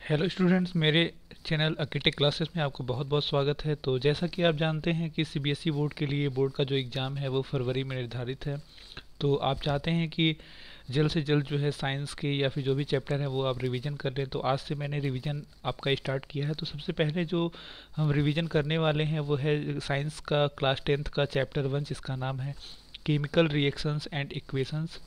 Hello students, मेरे channel architect classes में आपका बहुत बहुत स्वागत है। तो जैसा कि आप जानते हैं कि सीबीएसई बोर्ड के लिए बोर्ड का जो एग्ज़ाम है वो फरवरी में निर्धारित है। तो आप चाहते हैं कि जल्द से जल्द जो है साइंस के या फिर जो भी चैप्टर है वो आप रिवीजन कर लें। तो आज से मैंने रिवीजन आपका स्टार्ट किया है। तो सबसे पहले जो हम रिवीजन करने वाले हैं वो है साइंस का क्लास 10th का चैप्टर 1, जिसका नाम है केमिकल रिएक्शंस एंड इक्वेशंस।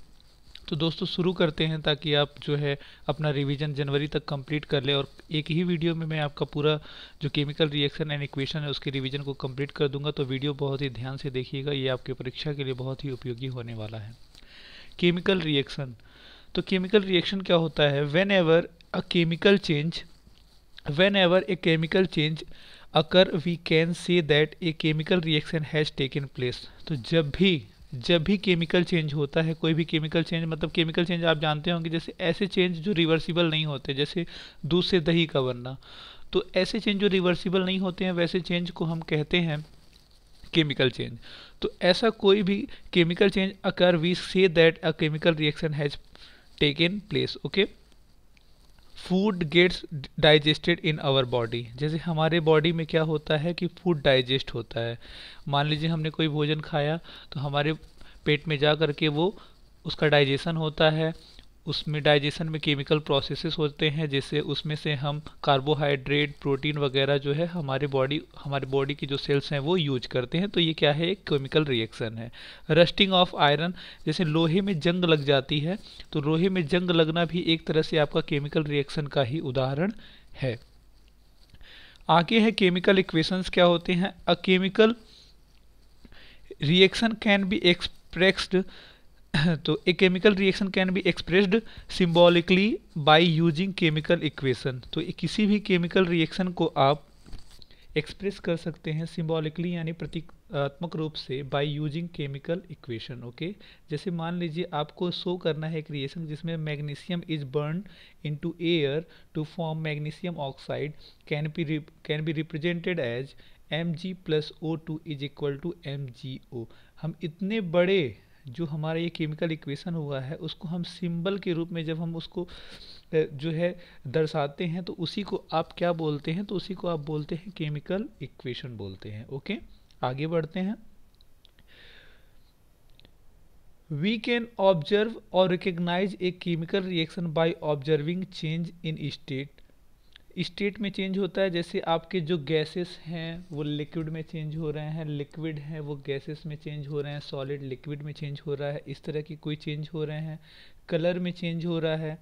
तो दोस्तों शुरू करते हैं ताकि आप जो है अपना रिवीजन जनवरी तक कंप्लीट कर ले, और एक ही वीडियो में मैं आपका पूरा जो केमिकल रिएक्शन एंड इक्वेशन है उसके रिवीजन को कंप्लीट कर दूंगा। तो वीडियो बहुत ही ध्यान से देखिएगा, ये आपके परीक्षा के लिए बहुत ही उपयोगी होने वाला है। Chemical reaction. तो केमिकल रिएक्शन क्या होता है? whenever a chemical change occur, we can say that a chemical reaction has taken place। तो जब भी केमिकल चेंज होता है, कोई भी केमिकल चेंज, मतलब केमिकल चेंज आप जानते होंगे, जैसे ऐसे चेंज जो रिवर्सिबल नहीं होते, जैसे दूध से दही का बनना। तो ऐसे चेंज जो रिवर्सिबल नहीं होते हैं वैसे चेंज को हम कहते हैं केमिकल चेंज। तो ऐसा कोई भी chemical change occur, we say that a chemical reaction has taken place. Okay. Food gets digested in our body. जैसे हमारे बॉडी में क्या होता है कि फूड डाइजेस्ट होता है। मान लीजिए हमने कोई भोजन खाया तो हमारे पेट में जा कर के वो उसका डाइजेशन होता है। उसमें डाइजेशन में केमिकल प्रोसेसेस होते हैं, जैसे उसमें से हम कार्बोहाइड्रेट, प्रोटीन वगैरह जो है हमारे बॉडी की जो सेल्स हैं वो यूज करते हैं। तो ये क्या है? एक केमिकल रिएक्शन है। Rusting of iron. जैसे लोहे में जंग लग जाती है, तो लोहे में जंग लगना भी एक तरह से आपका केमिकल रिएक्शन का ही उदाहरण है। आगे है केमिकल इक्वेशंस क्या होते हैं। A chemical reaction can be expressed तो a chemical reaction can be expressed symbolically by using chemical equation. तो किसी भी केमिकल रिएक्शन को आप एक्सप्रेस कर सकते हैं सिम्बॉलिकली, यानी प्रतीकात्मक रूप से, bye using chemical equation. Okay. जैसे मान लीजिए आपको शो करना है एक रिएक्शन जिसमें magnesium is burn into air to form magnesium oxide, can be represented as Mg plus O2 is equal to MgO। हम इतने बड़े जो हमारा ये केमिकल इक्वेशन हुआ है उसको हम सिंबल के रूप में जब हम उसको जो है दर्शाते हैं तो उसी को आप क्या बोलते हैं? तो उसी को आप बोलते हैं केमिकल इक्वेशन बोलते हैं। ओके, आगे बढ़ते हैं। वी कैन ऑब्जर्व और recognise a chemical reaction by observing change in state. State में चेंज होता है, जैसे आपके जो गैसेस हैं वो लिक्विड में चेंज हो रहे हैं, लिक्विड हैं वो गैसेस में चेंज हो रहे हैं, सॉलिड लिक्विड में चेंज हो रहा है, इस तरह की कोई चेंज हो रहे हैं। कलर में चेंज हो रहा है,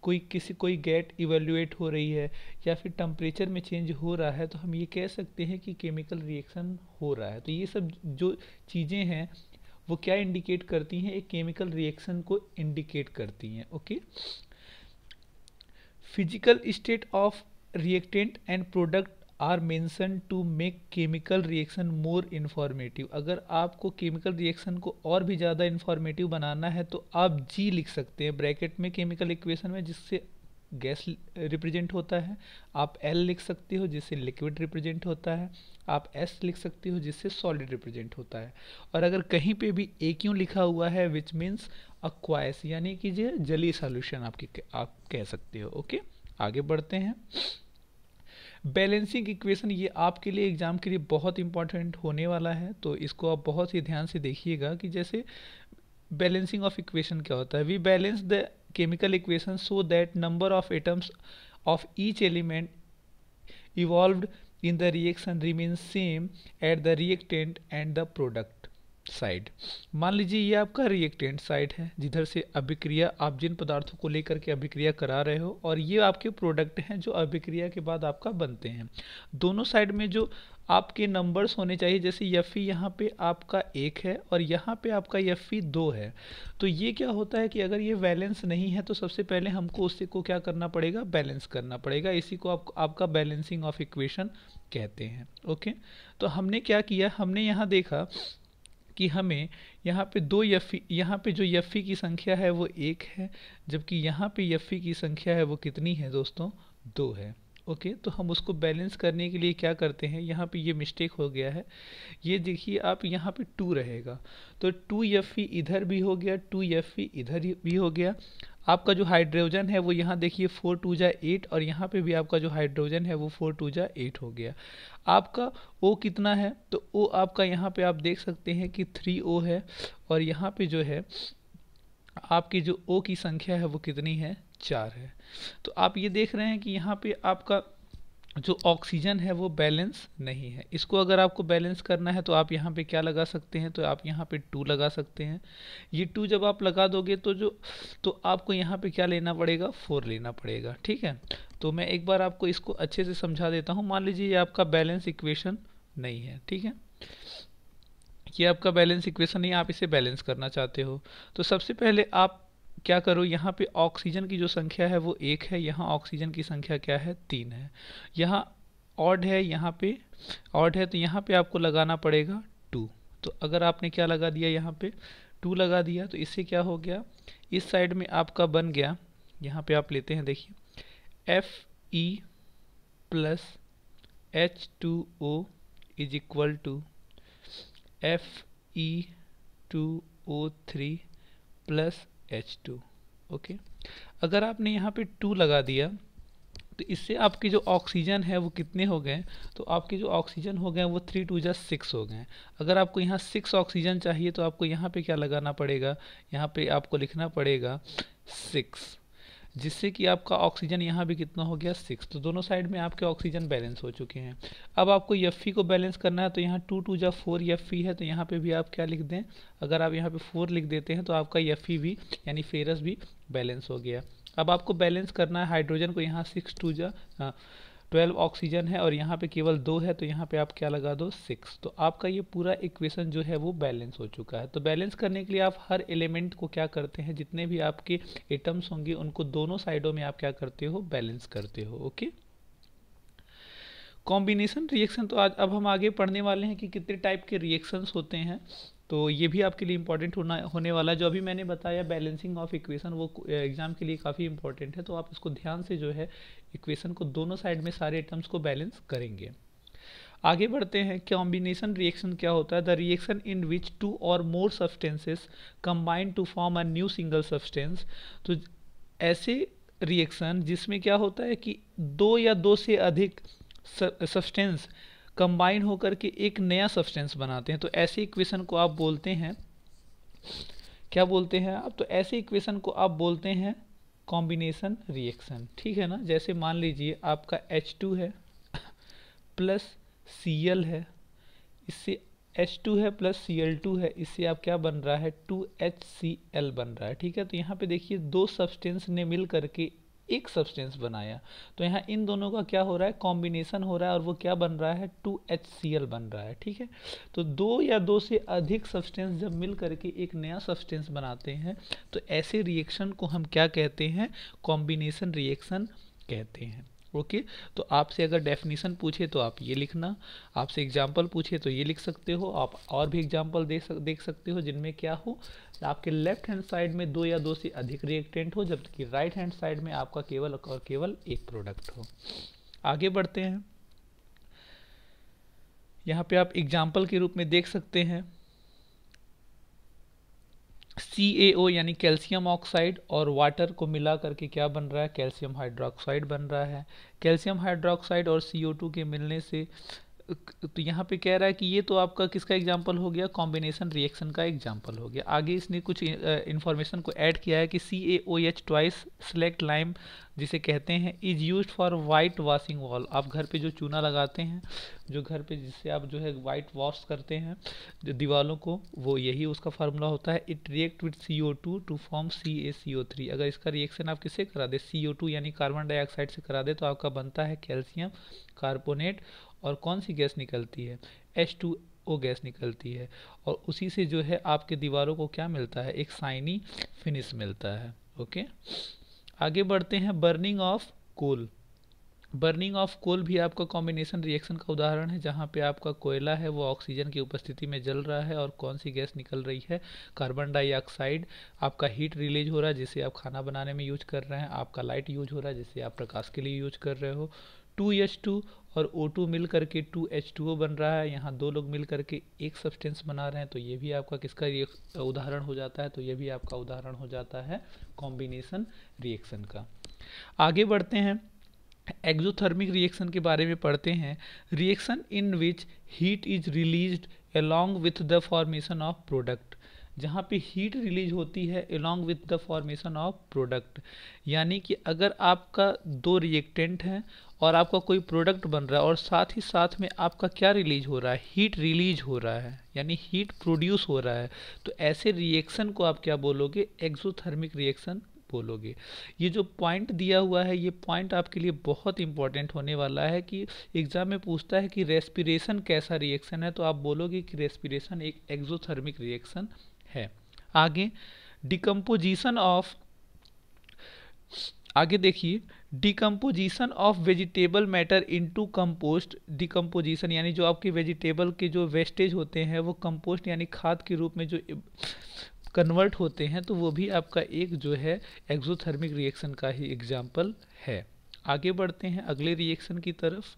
कोई गैट इवेल्युएट हो रही है, या फिर टेम्परेचर में चेंज हो रहा है, तो हम ये कह सकते हैं कि केमिकल रिएक्शन हो रहा है। तो ये सब जो चीज़ें हैं वो क्या इंडिकेट करती हैं? एक केमिकल रिएक्शन को इंडिकेट करती हैं। Okay. Physical state of reactant and product are mention to make chemical reaction more informative. अगर आपको केमिकल रिएक्शन को और भी ज़्यादा इन्फॉर्मेटिव बनाना है तो आप जी लिख सकते हैं ब्रैकेट में केमिकल इक्वेशन में, जिससे गैस रिप्रेजेंट होता है। आप एल लिख सकते हो जिससे लिक्विड रिप्रेजेंट होता है। आप एस लिख सकते हो जिससे सॉलिड रिप्रेजेंट होता है। और अगर कहीं पे भी ए क्यों लिखा हुआ है, विच मीन्स अक्वायस, यानी कि जो जलीय सॉल्यूशन आप कह सकते हो। ओके, आगे बढ़ते हैं। बैलेंसिंग इक्वेशन, ये आपके लिए एग्जाम के लिए बहुत इंपॉर्टेंट होने वाला है, तो इसको आप बहुत ही ध्यान से देखिएगा कि जैसे बैलेंसिंग ऑफ इक्वेशन क्या होता है। We balance the chemical equation so that number of atoms of each element involved in the reaction remains same at the reactant and the product side. मान लीजिए ये आपका रिएक्टेंट साइड है, जिधर से अभिक्रिया, आप जिन पदार्थों को लेकर के अभिक्रिया करा रहे हो, और ये आपके प्रोडक्ट हैं जो अभिक्रिया के बाद आपका बनते हैं। दोनों साइड में जो आपके नंबर्स होने चाहिए, जैसे Fe यहाँ पे आपका 1 है और यहाँ पे आपका Fe 2 है। तो ये क्या होता है कि अगर ये बैलेंस नहीं है तो सबसे पहले हमको उससे को क्या करना पड़ेगा? बैलेंस करना पड़ेगा। इसी को आपका बैलेंसिंग ऑफ इक्वेशन कहते हैं। ओके, तो हमने क्या किया, हमने यहाँ देखा कि हमें यहाँ पे यहाँ पे जो Fe की संख्या है वो 1 है, जबकि यहाँ पे Fe की संख्या है वो कितनी है दोस्तों? 2 है। ओके, तो हम उसको बैलेंस करने के लिए क्या करते हैं, यहाँ पे ये मिस्टेक हो गया है, ये देखिए आप यहाँ पे 2 रहेगा, तो 2 Fe इधर भी हो गया, 2 Fe इधर भी हो गया। आपका जो हाइड्रोजन है वो यहाँ देखिए 4 2 जा 8 और यहाँ पे भी आपका जो हाइड्रोजन है वो 4 2 जा 8 हो गया। आपका O कितना है, तो O आपका यहाँ पे आप देख सकते हैं कि 3O है और यहाँ पे जो है आपकी जो O की संख्या है वो कितनी है, 4 है। तो आप ये देख रहे हैं कि यहाँ पे आपका जो ऑक्सीजन है वो बैलेंस नहीं है। इसको अगर आपको बैलेंस करना है तो आप यहाँ पे क्या लगा सकते हैं, तो आप यहाँ पे 2 लगा सकते हैं। ये 2 जब आप लगा दोगे तो आपको यहाँ पे क्या लेना पड़ेगा, 4 लेना पड़ेगा। ठीक है, तो मैं एक बार आपको इसको अच्छे से समझा देता हूँ। मान लीजिए ये आपका बैलेंस इक्वेशन नहीं है, ठीक है, ये आपका बैलेंस इक्वेशन नहीं, आप इसे बैलेंस करना चाहते हो, तो सबसे पहले आप क्या करो, यहाँ पे ऑक्सीजन की जो संख्या है वो 1 है, यहाँ ऑक्सीजन की संख्या क्या है, 3 है, यहाँ ऑड है, यहाँ पे ऑड है, तो यहाँ पे आपको लगाना पड़ेगा 2। तो अगर आपने क्या लगा दिया, यहाँ पे 2 लगा दिया, तो इससे क्या हो गया, इस साइड में आपका बन गया, यहाँ पे आप लेते हैं, देखिए Fe plus H2O is equal to Fe2O3 plus H2। Okay, अगर आपने यहाँ पे 2 लगा दिया तो इससे आपके जो ऑक्सीजन है वो कितने हो गए, तो आपके जो ऑक्सीजन हो गए वो 3 2 जा 6 हो गए। अगर आपको यहाँ 6 ऑक्सीजन चाहिए तो आपको यहाँ पे क्या लगाना पड़ेगा, यहाँ पे आपको लिखना पड़ेगा 6, जिससे कि आपका ऑक्सीजन यहाँ भी कितना हो गया, 6। तो दोनों साइड में आपके ऑक्सीजन बैलेंस हो चुके हैं। अब आपको Fe को बैलेंस करना है, तो यहाँ 2 2 जा 4 Fe है, तो यहाँ पे भी आप क्या लिख दें, अगर आप यहाँ पे 4 लिख देते हैं तो आपका Fe भी यानी फेरस भी बैलेंस हो गया। अब आपको बैलेंस करना है हाइड्रोजन को, यहाँ 6 2 जा 12 ऑक्सीजन है और यहाँ पे केवल 2 है, तो यहाँ पे आप क्या लगा दो, 6। तो आपका ये पूरा इक्वेशन जो है वो बैलेंस हो चुका है। तो बैलेंस करने के लिए आप हर एलिमेंट को क्या करते हैं, जितने भी आपके एटम्स होंगे उनको दोनों साइडों में आप क्या करते हो, बैलेंस करते हो। ओके, कॉम्बिनेशन रिएक्शन, तो आज अब हम आगे पढ़ने वाले हैं कि कितने टाइप के रिएक्शंस होते हैं, तो ये भी आपके लिए इंपॉर्टेंट होने वाला है। जो अभी मैंने बताया बैलेंसिंग ऑफ इक्वेशन, वो एग्जाम के लिए काफ़ी इंपॉर्टेंट है, तो आप इसको ध्यान से जो है इक्वेशन को दोनों साइड में सारे एटम्स को बैलेंस करेंगे। आगे बढ़ते हैं, कॉम्बिनेशन रिएक्शन क्या होता है, the reaction in which 2 or more substances combine to form a new single substance. तो ऐसे रिएक्शन जिसमें क्या होता है कि 2 या 2 से अधिक सब्सटेंस कंबाइन होकर के एक नया सब्सटेंस बनाते हैं, तो ऐसे इक्वेशन को आप बोलते हैं, क्या बोलते हैं आप, तो ऐसे इक्वेशन को आप बोलते हैं कॉम्बिनेशन रिएक्शन। ठीक है ना, जैसे मान लीजिए आपका H2 है प्लस Cl है, इससे H2 है प्लस Cl2 है, इससे आप क्या बन रहा है, 2HCl बन रहा है। ठीक है, तो यहाँ पे देखिए 2 सब्सटेंस ने मिल करके एक सब्सटेंस बनाया, तो यहाँ इन दोनों का क्या हो रहा है, कॉम्बिनेशन हो रहा है और वो क्या बन रहा है, 2HCl बन रहा है। ठीक है, तो 2 या 2 से अधिक सब्सटेंस जब मिल करके एक नया सब्सटेंस बनाते हैं तो ऐसे रिएक्शन को हम क्या कहते हैं, कॉम्बिनेशन रिएक्शन कहते हैं। ओके, तो आपसे अगर डेफिनेशन पूछे तो आप ये लिखना, आपसे एग्जाम्पल पूछे तो ये लिख सकते हो, आप और भी एग्जाम्पल देख सकते हो जिनमें क्या हो, आपके लेफ्ट हैंड साइड में 2 या 2 से अधिक रिएक्टेंट हो, जबकि राइट हैंड साइड में आपका केवल और केवल एक प्रोडक्ट हो। आगे बढ़ते हैं, यहाँ पे आप एग्जाम्पल के रूप में देख सकते हैं CaO यानी कैल्शियम ऑक्साइड और वाटर को मिला करके क्या बन रहा है, कैल्शियम हाइड्रोक्साइड बन रहा है। कैल्शियम हाइड्रोक्साइड और CO2 के मिलने से, तो यहाँ पे कह रहा है कि ये तो आपका किसका एग्जाम्पल हो गया, कॉम्बिनेशन रिएक्शन का एग्जाम्पल हो गया। आगे इसने कुछ इन्फॉर्मेशन को ऐड किया है कि CaOH ट्वाइस सेलेक्ट लाइम जिसे कहते हैं is used for white washing wall. आप घर पे जो चूना लगाते हैं, जो घर पे जिससे आप जो है वाइट वॉश करते हैं जो दीवारों को, वो यही उसका फार्मूला होता है। It react with CO2 to form CaCO3। अगर इसका रिएक्शन आप किससे करा दे, CO2 यानी कार्बन डाइऑक्साइड से करा दे, तो आपका बनता है कैल्शियम कार्बोनेट, और कौन सी गैस निकलती है, H2O गैस निकलती है, और उसी से जो है आपके दीवारों को क्या मिलता है, एक शाइनी फिनिश मिलता है। ओके, आगे बढ़ते हैं, burning of coal. Burning of coal भी आपका कॉम्बिनेशन रिएक्शन का उदाहरण है, जहाँ पे आपका कोयला है वो ऑक्सीजन की उपस्थिति में जल रहा है और कौन सी गैस निकल रही है, कार्बन डाइऑक्साइड। आपका हीट रिलीज हो रहा है जिसे आप खाना बनाने में यूज कर रहे हैं, आपका लाइट यूज हो रहा है जिसे आप प्रकाश के लिए यूज कर रहे हो। 2H2 और O2 मिल करके 2H2O बन रहा है, यहाँ दो लोग मिल करके एक सब्सटेंस बना रहे हैं, तो ये भी आपका किसका उदाहरण हो जाता है, तो ये भी आपका उदाहरण हो जाता है कॉम्बिनेशन रिएक्शन का। आगे बढ़ते हैं, एक्सोथर्मिक रिएक्शन के बारे में पढ़ते हैं। Reaction in which heat is released along with the formation of product, जहाँ पे हीट रिलीज होती है along with the formation of product, यानी कि अगर आपका दो रिएक्टेंट हैं और आपका कोई प्रोडक्ट बन रहा है और साथ ही साथ में आपका क्या रिलीज हो रहा है, हीट रिलीज हो रहा है, यानी हीट प्रोड्यूस हो रहा है, तो ऐसे रिएक्शन को आप क्या बोलोगे, एक्सोथर्मिक रिएक्शन बोलोगे। ये जो पॉइंट दिया हुआ है ये पॉइंट आपके लिए बहुत इंपॉर्टेंट होने वाला है कि एग्जाम में पूछता है कि रेस्पिरेशन कैसा रिएक्शन है, तो आप बोलोगे कि रेस्पिरेशन एक एक्सोथर्मिक रिएक्शन है। आगे डिकम्पोजिशन ऑफ, आगे देखिए, decomposition of vegetable matter into compost. Decomposition यानी जो आपके वेजिटेबल के जो वेस्टेज होते हैं वो कंपोस्ट यानी खाद के रूप में जो कन्वर्ट होते हैं, तो वो भी आपका एक जो है एक्सोथर्मिक रिएक्शन का ही एग्जाम्पल है। आगे बढ़ते हैं अगले रिएक्शन की तरफ।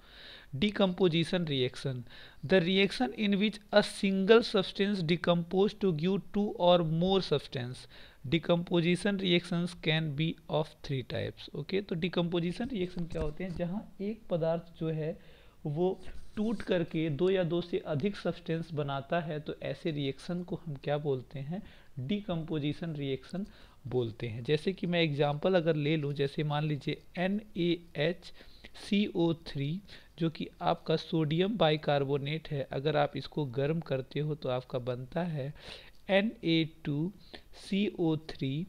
Decomposition reaction, the reaction in which a single substance decompose to give two और more substance. Decomposition reactions can be of 3 types. Okay, तो डिकम्पोजिशन रिएक्शन क्या होते हैं, जहाँ एक पदार्थ जो है वो टूट करके दो या दो से अधिक सब्सटेंस बनाता है, तो ऐसे रिएक्शन को हम क्या बोलते हैं, डिकम्पोजिशन रिएक्शन बोलते हैं। जैसे कि मैं एग्जांपल अगर ले लूँ, जैसे मान लीजिए NaHCO3 जो कि आपका सोडियम बाइकार्बोनेट है, अगर आप इसको गर्म करते हो तो आपका बनता है Na2CO3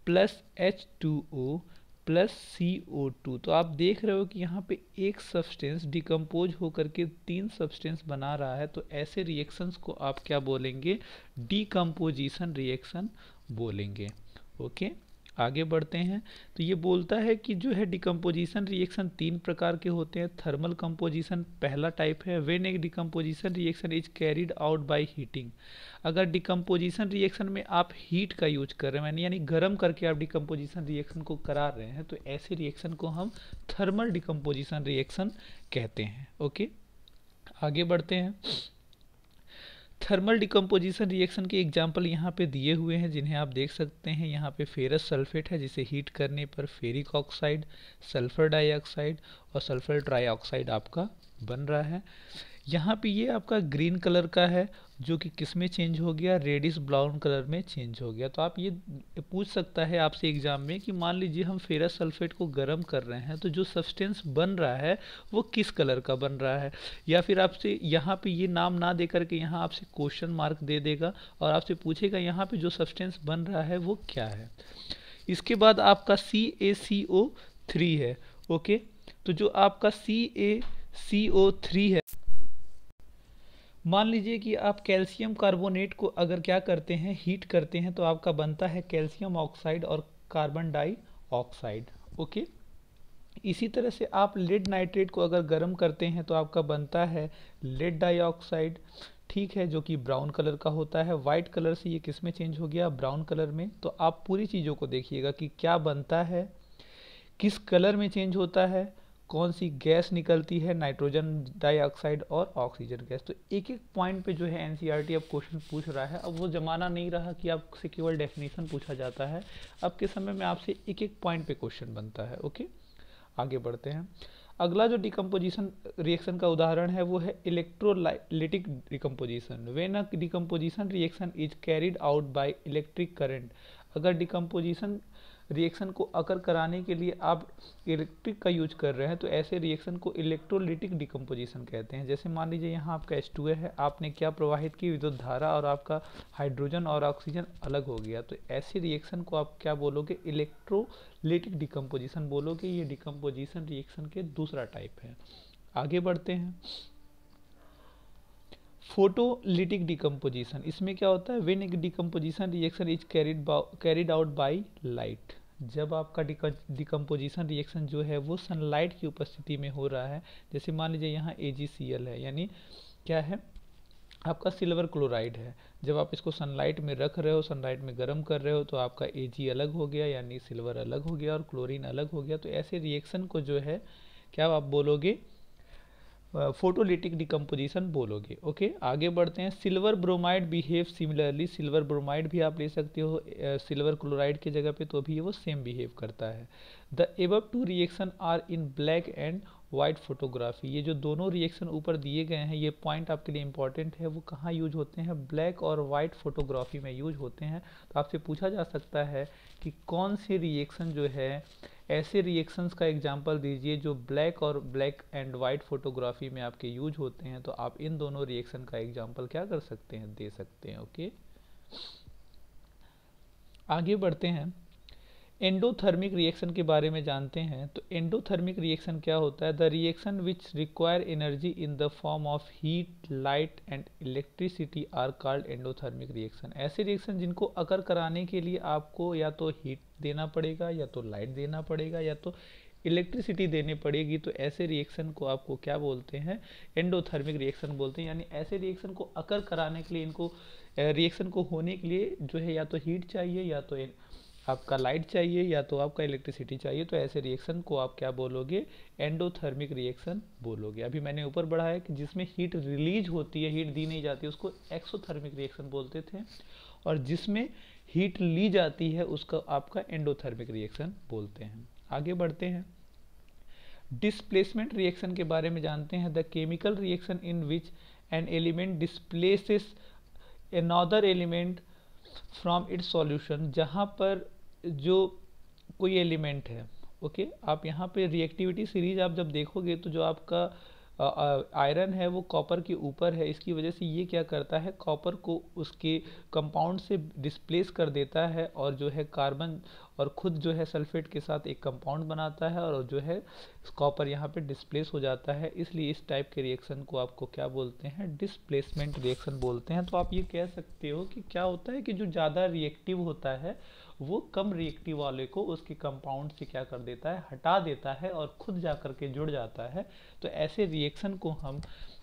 plus H2O plus CO2। तो आप देख रहे हो कि यहाँ पे एक सब्सटेंस डिकम्पोज होकर के 3 सब्सटेंस बना रहा है, तो ऐसे रिएक्शंस को आप क्या बोलेंगे, डिकम्पोजिशन रिएक्शन बोलेंगे। ओके, आगे बढ़ते हैं। तो ये बोलता है कि जो है डिकम्पोजिशन रिएक्शन 3 प्रकार के होते हैं। थर्मल कंपोजिशन पहला टाइप है, when A decomposition reaction is carried out by heating. अगर डिकम्पोजिशन रिएक्शन में आप हीट का यूज कर रहे हैं, यानी गर्म करके आप डिकम्पोजिशन रिएक्शन को करा रहे हैं, तो ऐसे रिएक्शन को हम थर्मल डिकम्पोजिशन रिएक्शन कहते हैं। ओके, आगे बढ़ते हैं। थर्मल डिकम्पोजिशन रिएक्शन के एग्जाम्पल यहाँ पे दिए हुए हैं, जिन्हें आप देख सकते हैं। यहाँ पे फेरस सल्फेट है, जिसे हीट करने पर फेरिक ऑक्साइड, सल्फर डाइऑक्साइड और सल्फर ट्राइऑक्साइड आपका बन रहा है। यहाँ पे ये आपका ग्रीन कलर का है, जो कि किस में चेंज हो गया, रेडिश ब्राउन कलर में चेंज हो गया। तो आप ये पूछ सकता है आपसे एग्जाम में कि मान लीजिए हम फेरस सल्फेट को गर्म कर रहे हैं, तो जो सब्सटेंस बन रहा है वो किस कलर का बन रहा है, या फिर आपसे यहाँ पे ये नाम ना दे करके यहाँ आपसे क्वेश्चन मार्क दे देगा और आपसे पूछेगा यहाँ पे जो सब्सटेंस बन रहा है वो क्या है। इसके बाद आपका CaCO3 है। ओके, तो जो आपका CaCO3 है, मान लीजिए कि आप कैल्शियम कार्बोनेट को अगर क्या करते हैं, हीट करते हैं, तो आपका बनता है कैल्शियम ऑक्साइड और कार्बन डाइऑक्साइड। ओके, इसी तरह से आप लेड नाइट्रेट को अगर गर्म करते हैं तो आपका बनता है लेड डाइऑक्साइड, ठीक है, जो कि ब्राउन कलर का होता है। वाइट कलर से ये किस में चेंज हो गया, ब्राउन कलर में। तो आप पूरी चीज़ों को देखिएगा कि क्या बनता है, किस कलर में चेंज होता है, कौन सी गैस निकलती है, नाइट्रोजन डाइऑक्साइड और ऑक्सीजन गैस। तो एक एक पॉइंट पे जो है एनसीईआरटी अब क्वेश्चन पूछ रहा है। अब वो ज़माना नहीं रहा कि आपसे केवल डेफिनेशन पूछा जाता है, अब के समय में आपसे एक एक पॉइंट पे क्वेश्चन बनता है। ओके, आगे बढ़ते हैं। अगला जो डिकम्पोजिशन रिएक्शन का उदाहरण है वो है electrolytic decomposition. When a decomposition reaction is carried out by electric current. अगर डिकम्पोजिशन रिएक्शन को अकर कराने के लिए आप इलेक्ट्रिक का यूज कर रहे हैं, तो ऐसे रिएक्शन को इलेक्ट्रोलिटिक डिकम्पोजिशन कहते हैं। जैसे मान लीजिए यहाँ आपका H2A है, आपने क्या प्रवाहित की, विद्युत धारा, और आपका हाइड्रोजन और ऑक्सीजन अलग हो गया, तो ऐसे रिएक्शन को आप क्या बोलोगे, इलेक्ट्रोलिटिक डिकम्पोजिशन बोलोगे। ये डिकम्पोजिशन रिएक्शन के दूसरा टाइप है। आगे बढ़ते हैं। फोटोलिटिक डिकम्पोजिशन, इसमें क्या होता है, when A decomposition reaction is carried out by light. जब आपका डिकम्पोजिशन रिएक्शन जो है वो सनलाइट की उपस्थिति में हो रहा है, जैसे मान लीजिए यहाँ AgCl है, यानी क्या है, आपका सिल्वर क्लोराइड है। जब आप इसको सनलाइट में रख रहे हो, सनलाइट में गर्म कर रहे हो, तो आपका Ag अलग हो गया, यानी सिल्वर अलग हो गया और क्लोरीन अलग हो गया। तो ऐसे रिएक्शन को जो है क्या आप बोलोगे, फोटोलिटिक डिकम्पोजिशन बोलोगे। ओके, आगे बढ़ते हैं। Silver bromide behave similarly, silver bromide भी आप ले सकते हो सिल्वर क्लोराइड की जगह पे, तो भी वो सेम बिहेव करता है। The above two reaction are in black and white photography, ये जो दोनों रिएक्शन ऊपर दिए गए हैं, ये पॉइंट आपके लिए इंपॉर्टेंट है, वो कहाँ यूज होते हैं, ब्लैक और वाइट फोटोग्राफी में यूज होते हैं। तो आपसे पूछा जा सकता है कि कौन सी रिएक्शन जो है, ऐसे रिएक्शंस का एग्जांपल दीजिए जो ब्लैक एंड वाइट फोटोग्राफी में आपके यूज होते हैं। तो आप इन दोनों रिएक्शन का एग्जांपल क्या कर सकते हैं, दे सकते हैं। ओके, आगे बढ़ते हैं। एंडोथर्मिक रिएक्शन के बारे में जानते हैं। तो एंडोथर्मिक रिएक्शन क्या होता है, the reaction which require energy in the form of heat, light and electricity are called endothermic reaction. ऐसे रिएक्शन जिनको अकर कराने के लिए आपको या तो हीट देना पड़ेगा, या तो लाइट देना पड़ेगा, या तो इलेक्ट्रिसिटी देनी पड़ेगी, तो ऐसे रिएक्शन को आपको क्या बोलते हैं, एंडोथर्मिक रिएक्शन बोलते हैं। यानी ऐसे रिएक्शन को अकर कराने के लिए, इनको रिएक्शन को होने के लिए जो है या तो हीट चाहिए, या तो आपका लाइट चाहिए, या तो आपका इलेक्ट्रिसिटी चाहिए। तो ऐसे रिएक्शन को आप क्या बोलोगे, एंडोथर्मिक रिएक्शन बोलोगे। अभी मैंने ऊपर बढ़ा है कि जिसमें हीट रिलीज होती है, हीट दी नहीं जाती, उसको एक्सोथर्मिक रिएक्शन बोलते थे, और जिसमें हीट ली जाती है उसका आपका एंडोथर्मिक रिएक्शन बोलते हैं। आगे बढ़ते हैं। डिस्प्लेसमेंट रिएक्शन के बारे में जानते हैं। The chemical reaction in which an element displaces another element from its solution, जहाँ पर जो कोई एलिमेंट है, ओके, आप यहाँ पे रिएक्टिविटी सीरीज आप जब देखोगे तो जो आपका आयरन है वो कॉपर के ऊपर है, इसकी वजह से ये क्या करता है, कॉपर को उसके कंपाउंड से डिस्प्लेस कर देता है, और जो है कार्बन और खुद जो है सल्फेट के साथ एक कंपाउंड बनाता है, और जो है कॉपर यहाँ पे डिस्प्लेस हो जाता है। इसलिए इस टाइप के रिएक्शन को आपको क्या बोलते हैं, डिस्प्लेसमेंट रिएक्शन बोलते हैं। तो आप ये कह सकते हो कि क्या होता है कि जो ज़्यादा रिएक्टिव होता है वो कम रिएक्टिव वाले को उसके कंपाउंड से क्या कर देता है, हटा देता है, और खुद जाकर के जुड़ जाता है। तो ऐसे रिएक्शन को हम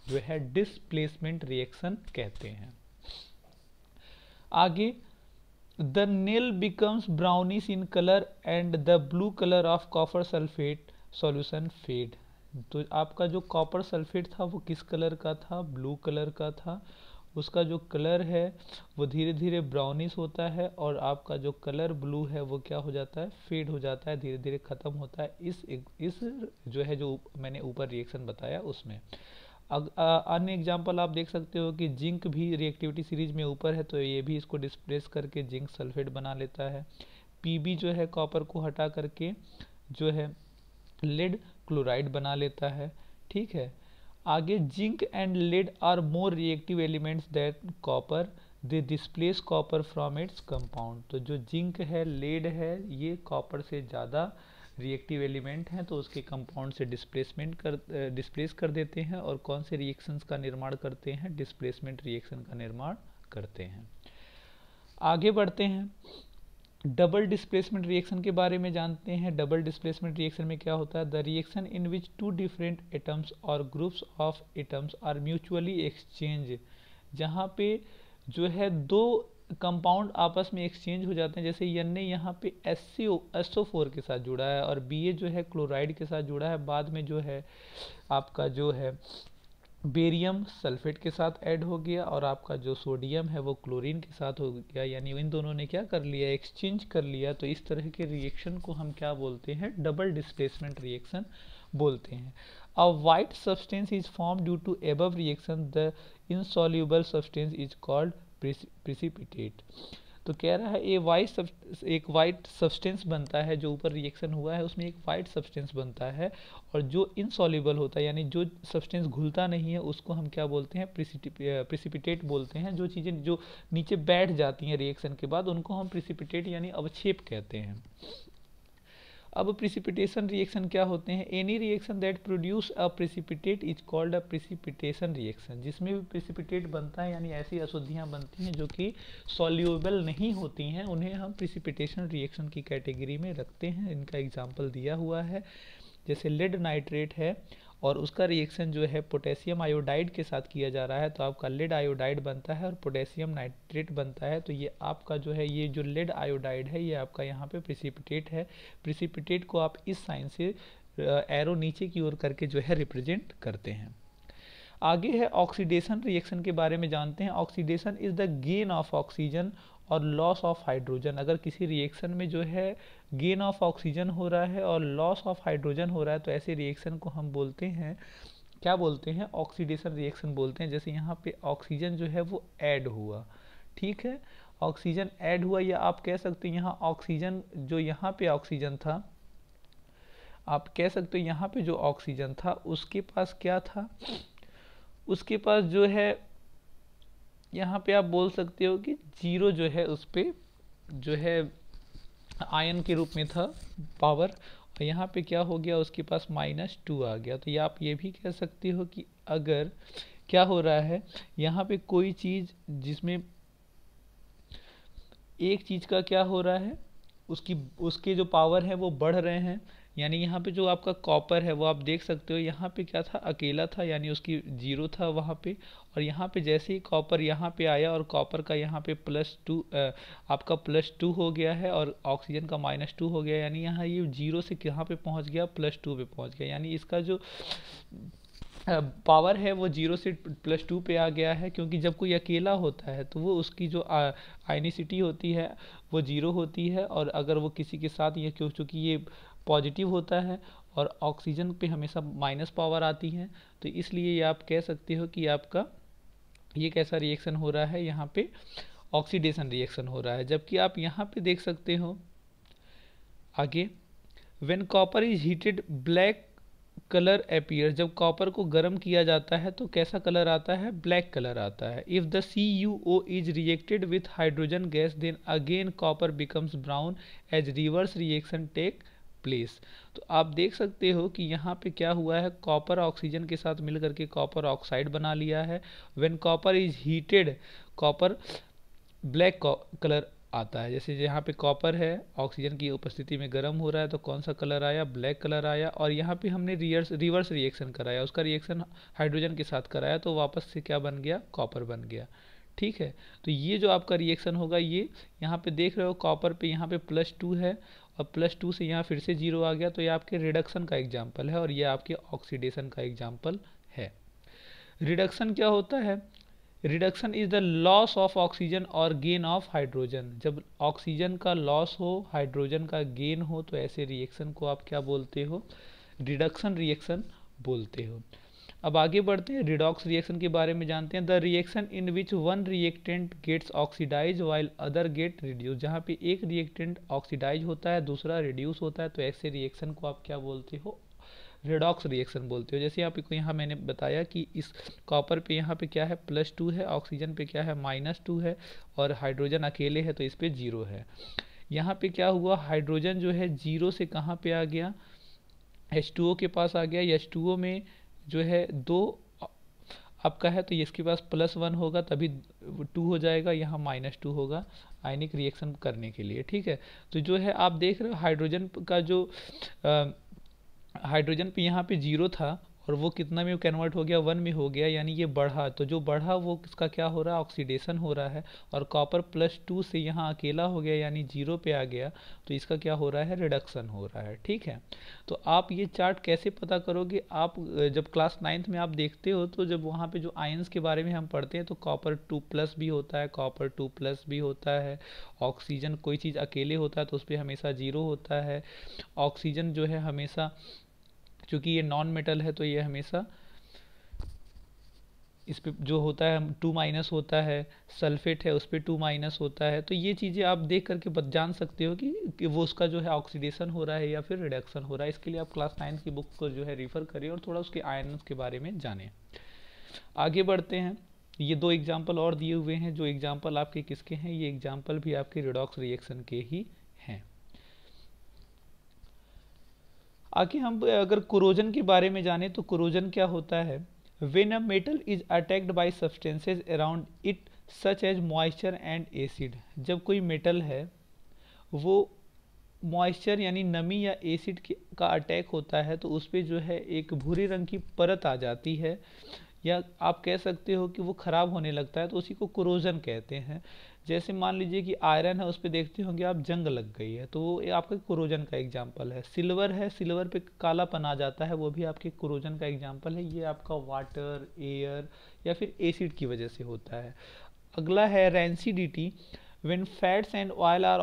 जो है डिस्प्लेसमेंट रिएक्शन कहते हैं। आगे, the nail becomes brownish in colour and the blue colour of copper sulphate solution fade. तो आपका जो कॉपर सल्फेट था वो किस कलर का था, ब्लू कलर का था। उसका जो कलर है वो धीरे धीरे ब्राउनिश होता है, और आपका जो कलर ब्लू है वो क्या हो जाता है, फेड हो जाता है, धीरे धीरे खत्म होता है। इस जो है, जो मैंने ऊपर रिएक्शन बताया उसमें। अन्य एग्जांपल आप देख सकते हो कि जिंक भी रिएक्टिविटी सीरीज में ऊपर है, तो ये भी इसको डिस्प्लेस करके जिंक सल्फेट बना लेता है। पीबी जो है कॉपर को हटा करके जो है लेड क्लोराइड बना लेता है। ठीक है, आगे, zinc and lead are more reactive elements that copper, they displace copper from its compound. तो जो जिंक है, लेड है, ये कॉपर से ज़्यादा रिएक्टिव एलिमेंट हैं, तो उसके कंपाउंड से डिस्प्लेस कर देते हैं, और कौन से रिएक्शंस का निर्माण करते हैं, डिस्प्लेसमेंट रिएक्शन का निर्माण करते हैं। आगे बढ़ते हैं। डबल डिस्प्लेसमेंट रिएक्शन के बारे में जानते हैं। डबल डिस्प्लेसमेंट रिएक्शन में क्या होता है, the reaction in which two different atoms और groups of atoms are mutually exchange, जहाँ पे जो है दो कंपाउंड आपस में एक्सचेंज हो जाते हैं। जैसे N यहाँ पे SO4 के साथ जुड़ा है, और Ba जो है क्लोराइड के साथ जुड़ा है, बाद में जो है आपका जो है बेरियम सल्फेट के साथ ऐड हो गया, और आपका जो सोडियम है वो क्लोरीन के साथ हो गया, यानी इन दोनों ने क्या कर लिया, एक्सचेंज कर लिया। तो इस तरह के रिएक्शन को हम क्या बोलते हैं, डबल डिस्प्लेसमेंट रिएक्शन बोलते हैं। A white substance is form due to above reaction, the insoluble substance is called precipitate. तो कह रहा है एक वाइट सब्सटेंस बनता है, जो ऊपर रिएक्शन हुआ है उसमें एक वाइट सब्सटेंस बनता है, और जो इनसॉल्युबल होता है, यानी जो सब्सटेंस घुलता नहीं है, उसको हम क्या बोलते हैं, प्रिसिपिटेट बोलते हैं। जो चीज़ें जो नीचे बैठ जाती हैं रिएक्शन के बाद, उनको हम प्रिसिपिटेट यानी अवक्षेप कहते हैं। अब प्रिसिपिटेशन रिएक्शन क्या होते हैं? Any reaction that produce a precipitate is called a precipitation reaction. जिसमें भी प्रिसिपिटेट बनता है यानी ऐसी अशुद्धियाँ बनती हैं जो कि सॉल्यूबल नहीं होती हैं, उन्हें हम प्रिसिपिटेशन रिएक्शन की कैटेगरी में रखते हैं। इनका एग्जाम्पल दिया हुआ है, जैसे लेड नाइट्रेट है और उसका रिएक्शन जो है पोटेशियम आयोडाइड के साथ किया जा रहा है, तो आपका लेड आयोडाइड बनता है और पोटेशियम नाइट्रेट बनता है। तो ये आपका जो है, ये जो लेड आयोडाइड है ये आपका यहाँ पे प्रिसिपिटेट है। प्रिसिपिटेट को आप इस साइन से एरो नीचे की ओर करके जो है रिप्रेजेंट करते हैं। आगे है ऑक्सीडेशन रिएक्शन के बारे में जानते हैं। Oxidation is the gain of oxygen और लॉस ऑफ हाइड्रोजन। अगर किसी रिएक्शन में जो है गेन ऑफ ऑक्सीजन हो रहा है और लॉस ऑफ हाइड्रोजन हो रहा है, तो ऐसे रिएक्शन को हम बोलते हैं, क्या बोलते हैं? ऑक्सीडेशन रिएक्शन बोलते हैं। जैसे यहाँ पे ऑक्सीजन जो है वो ऐड हुआ, ठीक है, ऑक्सीजन ऐड हुआ, या आप कह सकते हैं यहाँ ऑक्सीजन, जो यहाँ पे ऑक्सीजन था, आप कह सकते हो यहाँ पे जो ऑक्सीजन था उसके पास क्या था? उसके पास जो है यहाँ पे आप बोल सकते हो कि जीरो जो है उस पर जो है आयन के रूप में था पावर, और यहाँ पे क्या हो गया? उसके पास -2 आ गया। तो ये आप ये भी कह सकते हो कि अगर क्या हो रहा है यहाँ पे कोई चीज़ जिसमें एक चीज़ का क्या हो रहा है, उसके जो पावर है वो बढ़ रहे हैं, यानी यहाँ पे जो आपका कॉपर है वो आप देख सकते हो यहाँ पे क्या था? अकेला था, यानी उसकी जीरो था वहाँ पे, और यहाँ पे जैसे ही कॉपर यहाँ पे आया और कॉपर का यहाँ पे +2 आपका +2 हो गया है और ऑक्सीजन का -2 हो गया, यानी यहाँ ये जीरो से कहाँ पे पहुँच गया? +2 पे पहुँच गया, यानी इसका जो पावर है वो जीरो से +2 पे आ गया है। क्योंकि जब कोई अकेला होता है तो वो उसकी जो आयनिसिटी होती है वो जीरो होती है, और अगर वो किसी के साथ, ये क्योंकि ये पॉजिटिव होता है और ऑक्सीजन पे हमेशा माइनस पावर आती है, तो इसलिए ये आप कह सकते हो कि आपका ये कैसा रिएक्शन हो रहा है? यहाँ पे ऑक्सीडेशन रिएक्शन हो रहा है। जबकि आप यहाँ पे देख सकते हो आगे, when copper is heated black colour appear. जब कॉपर को गर्म किया जाता है तो कैसा कलर आता है? ब्लैक कलर आता है। If the CuO is reacted with hydrogen gas then again copper becomes brown as reverse reaction take place. तो आप देख सकते हो कि यहाँ पे क्या हुआ है? कॉपर ऑक्सीजन के साथ मिल करके कॉपर ऑक्साइड बना लिया है। When copper is heated, copper black colour आता है। जैसे यहाँ पे कॉपर है, ऑक्सीजन की उपस्थिति में गर्म हो रहा है, तो कौन सा कलर आया? ब्लैक कलर आया। और यहाँ पे हमने रिवर्स रिएक्शन कराया, उसका रिएक्शन हाइड्रोजन के साथ कराया, तो वापस से क्या बन गया? कॉपर बन गया। ठीक है, तो ये जो आपका रिएक्शन होगा, ये यहाँ पे देख रहे हो कॉपर पे यहाँ पे +2 है और +2 से यहाँ फिर से जीरो आ गया, तो ये आपके रिडक्शन का एग्जाम्पल है और ये आपके ऑक्सीडेशन का एग्जाम्पल है। रिडक्शन क्या होता है? Reduction is the loss of oxygen और गेन ऑफ हाइड्रोजन। जब ऑक्सीजन का लॉस हो, हाइड्रोजन का गेन हो, तो ऐसे रिएक्शन को आप क्या बोलते हो? रिडक्शन रिएक्शन बोलते हो। अब आगे बढ़ते हैं, रिडॉक्स रिएक्शन के बारे में जानते हैं। The reaction in which one reactant gets oxidise while other get reduce. जहाँ पे एक रिएक्टेंट ऑक्सीडाइज होता है, दूसरा रिड्यूस होता है, तो ऐसे रिएक्शन को आप क्या बोलते हो? रिडॉक्स रिएक्शन बोलते हो। जैसे आपको यहाँ मैंने बताया कि इस कॉपर पे यहाँ पे क्या है? +2 है, ऑक्सीजन पे क्या है? -2 है, और हाइड्रोजन अकेले है तो इस पे 0 है। यहाँ पे क्या हुआ? हाइड्रोजन जो है 0 से कहाँ पे आ गया? H2O के पास आ गया। H2O में जो है 2 आपका है, तो इसके पास +1 होगा, तभी 2 हो जाएगा, यहाँ -2 होगा आयनिक रिएक्शन करने के लिए। ठीक है, तो जो है आप देख रहे हो हाइड्रोजन का जो हाइड्रोजन पे यहाँ पे 0 था और वो कितना में कन्वर्ट हो गया? 1 में हो गया, यानी ये बढ़ा, तो जो बढ़ा वो किसका क्या हो रहा है? ऑक्सीडेशन हो रहा है। और कॉपर +2 से यहाँ अकेला हो गया, यानी 0 पे आ गया, तो इसका क्या हो रहा है? रिडक्शन हो रहा है। ठीक है, तो आप ये चार्ट कैसे पता करोगे? आप जब क्लास 9th में आप देखते हो, तो जब वहाँ पे जो आयंस के बारे में हम पढ़ते हैं, तो कॉपर 2+ भी होता है, कॉपर 2+ भी होता है। ऑक्सीजन कोई चीज़ अकेले होता है तो उस पर हमेशा 0 होता है। ऑक्सीजन जो है हमेशा, चूँकि ये नॉन मेटल है, तो ये हमेशा इस पे जो होता है 2- होता है। सल्फेट है, उस पर 2- होता है। तो ये चीज़ें आप देख करके जान सकते हो कि वो उसका जो है ऑक्सीडेशन हो रहा है या फिर रिडक्शन हो रहा है। इसके लिए आप क्लास 9 की बुक को जो है रेफर करिए और थोड़ा उसके आयन्स के बारे में जानें। आगे बढ़ते हैं, ये 2 एग्जाम्पल और दिए हुए हैं। जो एग्जाम्पल आपके किसके हैं? ये एग्जाम्पल भी आपके रिडॉक्स रिएक्शन के ही हैं। आगे हम अगर कोरोजन के बारे में जाने तो कोरोजन क्या होता है। When a metal is attacked by substances around it such as moisture and acid, जब कोई मेटल है वो मॉइस्चर यानी नमी या एसिड का अटैक होता है तो उस पर जो है एक भूरे रंग की परत आ जाती है, या आप कह सकते हो कि वो ख़राब होने लगता है, तो उसी को कोरोजन कहते हैं। जैसे मान लीजिए कि आयरन है, उस पर देखते होंगे आप जंग लग गई है, तो वो आपका कोरोजन का एग्जाम्पल है। सिल्वर है, सिल्वर पे कालापन आ जाता है, वो भी आपके कोरोजन का एग्जाम्पल है। ये आपका वाटर, एयर या फिर एसिड की वजह से होता है। अगला है rancidity. When fats and oil are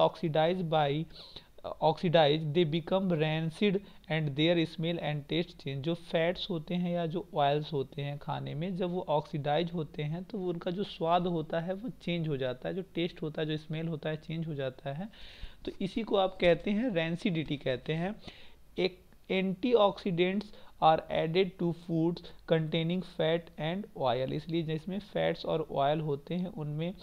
oxidise they become rancid and their smell and taste change. जो फैट्स होते हैं या जो ऑयल्स होते हैं खाने में, जब वो ऑक्सीडाइज होते हैं तो वो उनका जो स्वाद होता है वो चेंज हो जाता है, जो टेस्ट होता है, जो स्मेल होता है, चेंज हो जाता है। तो इसी को आप कहते हैं रैंसिडिटी कहते हैं। एक antioxidants are added to foods containing fat and oil, इसलिए जिसमें फैट्स और ऑयल होते हैं उनमें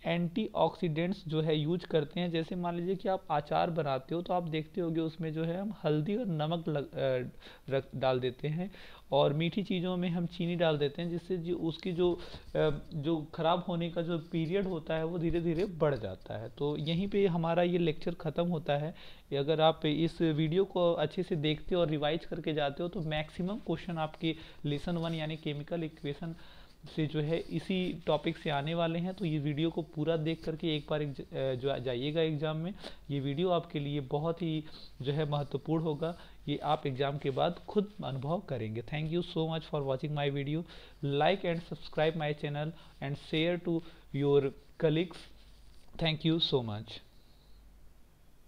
एंटीऑक्सीडेंट्स जो है यूज करते हैं। जैसे मान लीजिए कि आप अचार बनाते हो तो आप देखते होगे उसमें जो है हम हल्दी और नमक डाल देते हैं, और मीठी चीज़ों में हम चीनी डाल देते हैं, जिससे जो उसकी जो ख़राब होने का जो पीरियड होता है वो धीरे धीरे बढ़ जाता है। तो यहीं पे हमारा ये लेक्चर ख़त्म होता है। अगर आप इस वीडियो को अच्छे से देखते हो और रिवाइज करके जाते हो तो मैक्सिमम क्वेश्चन आपके लेसन 1 यानी केमिकल इक्वेशन से जो है इसी टॉपिक से आने वाले हैं। तो ये वीडियो को पूरा देख करके एक बार जो जाइएगा एग्ज़ाम में, ये वीडियो आपके लिए बहुत ही जो है महत्वपूर्ण होगा। ये आप एग्ज़ाम के बाद खुद अनुभव करेंगे। Thank you so much for watching my video. Like and subscribe my channel and share to your colleagues. Thank you so much.